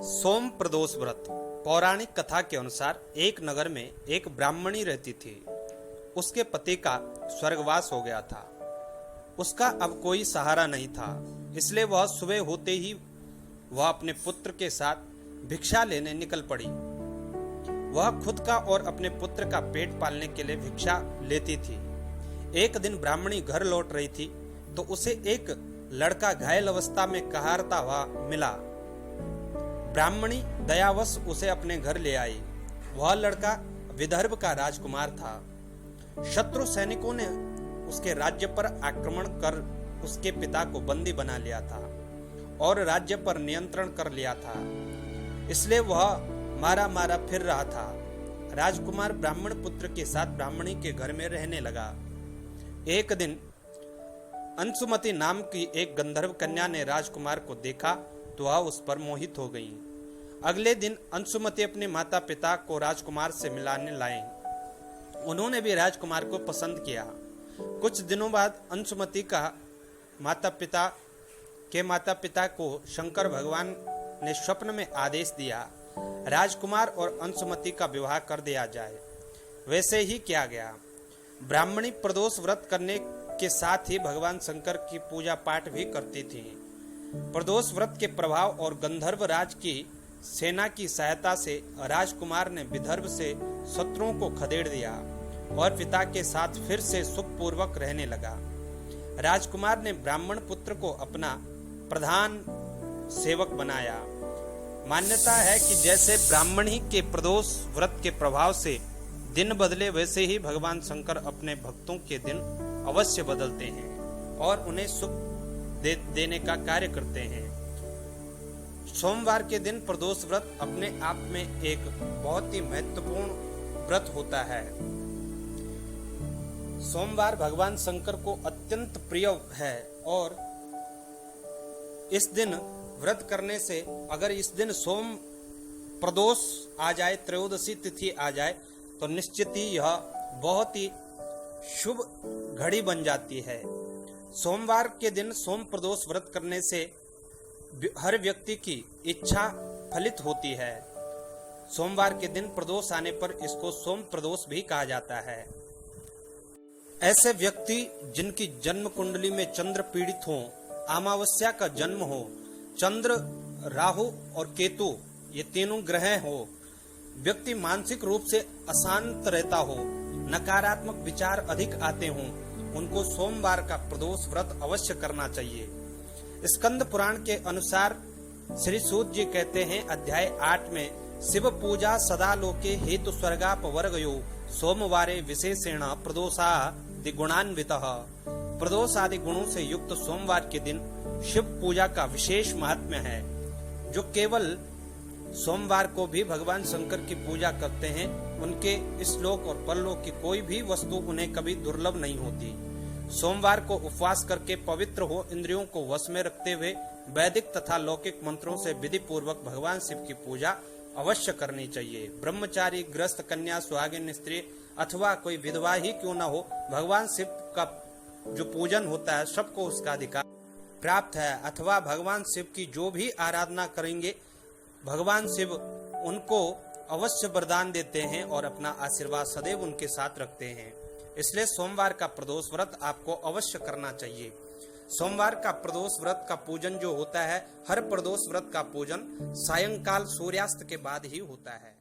सोम प्रदोष व्रत। पौराणिक कथा के अनुसार एक नगर में एक ब्राह्मणी रहती थी। उसके पति का स्वर्गवास हो गया था। उसका अब कोई सहारा नहीं था, इसलिए वह सुबह होते ही वह अपने पुत्र के साथ भिक्षा लेने निकल पड़ी। वह खुद का और अपने पुत्र का पेट पालने के लिए भिक्षा लेती थी। एक दिन ब्राह्मणी घर लौट रही थी तो उसे एक लड़का घायल अवस्था में कहारता हुआ मिला। ब्राह्मणी दयावश उसे अपने घर ले आई। वह लड़का विदर्भ का राजकुमार था। शत्रु सैनिकों ने उसके राज्य पर आक्रमण कर उसके पिता को बंदी बना लिया था और राज्य पर नियंत्रण कर लिया था, इसलिए वह मारा मारा फिर रहा था। राजकुमार ब्राह्मण पुत्र के साथ ब्राह्मणी के घर में रहने लगा। एक दिन अंशुमति नाम की एक गंधर्व कन्या ने राजकुमार को देखा तो वह उस पर मोहित हो गई। अगले दिन अंशुमति अपने माता पिता को राजकुमार से मिलाने लाए। उन्होंने भी राजकुमार को पसंद किया। कुछ दिनों बाद अंशुमति का माता पिता को शंकर भगवान ने स्वप्न में आदेश दिया, राजकुमार और अंशुमति का विवाह कर दिया जाए। वैसे ही किया गया। ब्राह्मणी प्रदोष व्रत करने के साथ ही भगवान शंकर की पूजा पाठ भी करती थी। प्रदोष व्रत के प्रभाव और गंधर्व राज की सेना की सहायता से राजकुमार ने विदर्भ से शत्रुओं को खदेड़ दिया और पिता के साथ फिर से सुखपूर्वक रहने लगा। राजकुमार ने ब्राह्मण पुत्र को अपना प्रधान सेवक बनाया। मान्यता है कि जैसे ब्राह्मणी के प्रदोष व्रत के प्रभाव से दिन बदले, वैसे ही भगवान शंकर अपने भक्तों के दिन अवश्य बदलते हैं और उन्हें सुख देने का कार्य करते हैं। सोमवार के दिन प्रदोष व्रत अपने आप में एक बहुत ही महत्वपूर्ण व्रत होता है। सोमवार भगवान शंकर को अत्यंत प्रिय है और इस दिन व्रत करने से, अगर इस दिन सोम प्रदोष आ जाए, त्रयोदशी तिथि आ जाए, तो निश्चित ही यह बहुत ही शुभ घड़ी बन जाती है। सोमवार के दिन सोम प्रदोष व्रत करने से हर व्यक्ति की इच्छा फलित होती है। सोमवार के दिन प्रदोष आने पर इसको सोम प्रदोष भी कहा जाता है। ऐसे व्यक्ति जिनकी जन्म कुंडली में चंद्र पीड़ित हो, अमावस्या का जन्म हो, चंद्र, राहु और केतु ये तीनों ग्रह हो, व्यक्ति मानसिक रूप से अशांत रहता हो, नकारात्मक विचार अधिक आते हों, उनको सोमवार का प्रदोष व्रत अवश्य करना चाहिए। स्कंद पुराण के अनुसार श्री सूत जी कहते हैं, अध्याय 8 में, शिव पूजा सदा लोके हेतु स्वर्गाप वर्गयो सोमवारे विशेषेण प्रदोषादि गुणान्वितः। प्रदोष आदि गुणों से युक्त सोमवार के दिन शिव पूजा का विशेष महात्म्य है। जो केवल सोमवार को भी भगवान शंकर की पूजा करते हैं, उनके इस लोक और परलोक की कोई भी वस्तु उन्हें कभी दुर्लभ नहीं होती। सोमवार को उपवास करके पवित्र हो, इंद्रियों को वश में रखते हुए वैदिक तथा लौकिक मंत्रों से विधि पूर्वक भगवान शिव की पूजा अवश्य करनी चाहिए। ब्रह्मचारी, गृहस्थ, कन्या, सुहागिन स्त्री अथवा कोई विधवा ही क्यों न हो, भगवान शिव का जो पूजन होता है सबको उसका अधिकार प्राप्त है। अथवा भगवान शिव की जो भी आराधना करेंगे, भगवान शिव उनको अवश्य वरदान देते हैं और अपना आशीर्वाद सदैव उनके साथ रखते हैं। इसलिए सोमवार का प्रदोष व्रत आपको अवश्य करना चाहिए। सोमवार का प्रदोष व्रत का पूजन जो होता है, हर प्रदोष व्रत का पूजन सायंकाल सूर्यास्त के बाद ही होता है।